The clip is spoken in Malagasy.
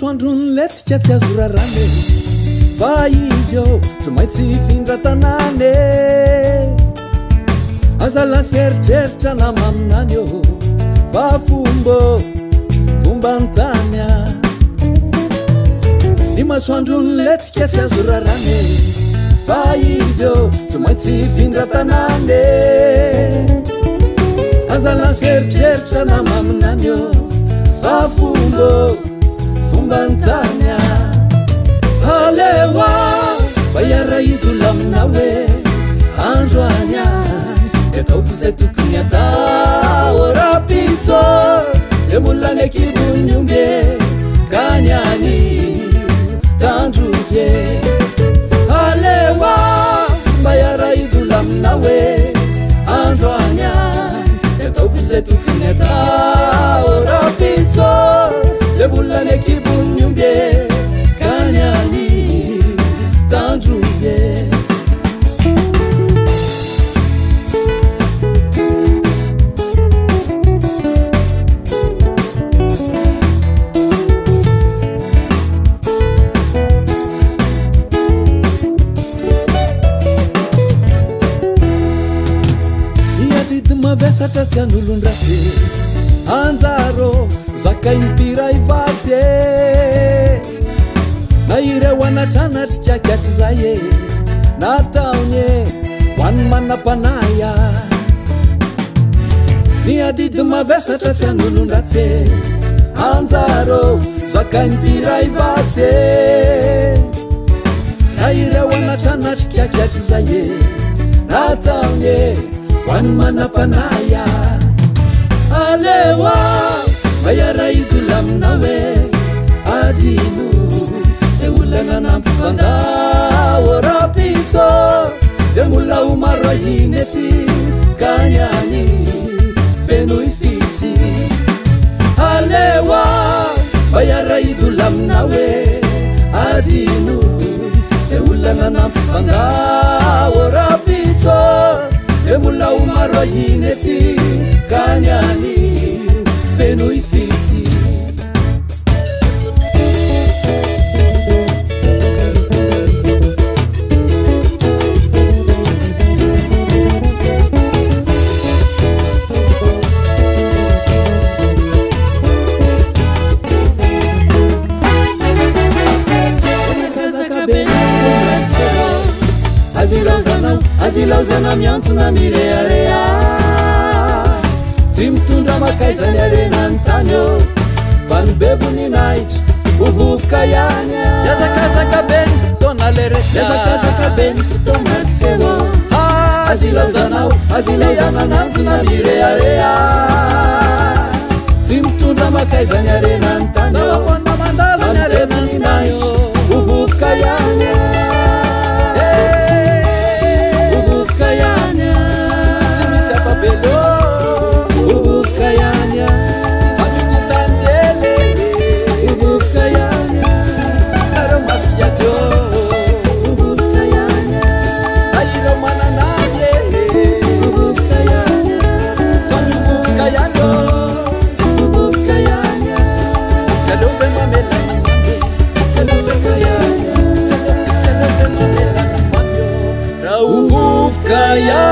masoandrony letrika tsy azo rarane fa izy eo tsy maintsy hifindra tanane aza laseritreritra na maminany eo fa fomba ny tanya ny masoandrony letrika tsy azo rarane fa izy eo tsy maintsy hifindra tanane aza laseritreritra na maminany eo fa fomba ny tanya alewa bayarahido lamina hoe andro anyany etao fizay tokony atao rapitso de molany akibony ombe kanyany tandroke alewa bayarahido lamina hoe andro anyany etao fizay tokony atao rapitso de molany akibony ombe kanyany tandroke vesatra tsy an'olon-drase anjaro zakainy piray vasy na ireo anatranatrikakiatry zay nataony hoany manam-panaya ny adidy mavesatra tsy an'olon-dratsy anjaro zakainy piray vasy na ireo anatranatrikakiatry zay nataony hoany manam-panaya alewa bayarahido lamina hoe adino de olana nampifandao rapitso de mola omaro ahiny ety kanyany feno ifitsy alewa bayarahido lamina hoe adino de olana nampifandao rapitso de mola omaro ahiny ety kanyany feno ifitsy azilauzana miantsona mirearea tsy mitondra makaizany arenany tany eo fa ny bevoninahitra hovovoka ihany yazakazaka be ny fotoana lereazakazaka be ny fotoana selo azilauzana nantsona mirearea tsy mitondra makaizany arenany tany eo mamandalany arenaninaitra hovovoka ihany yeah.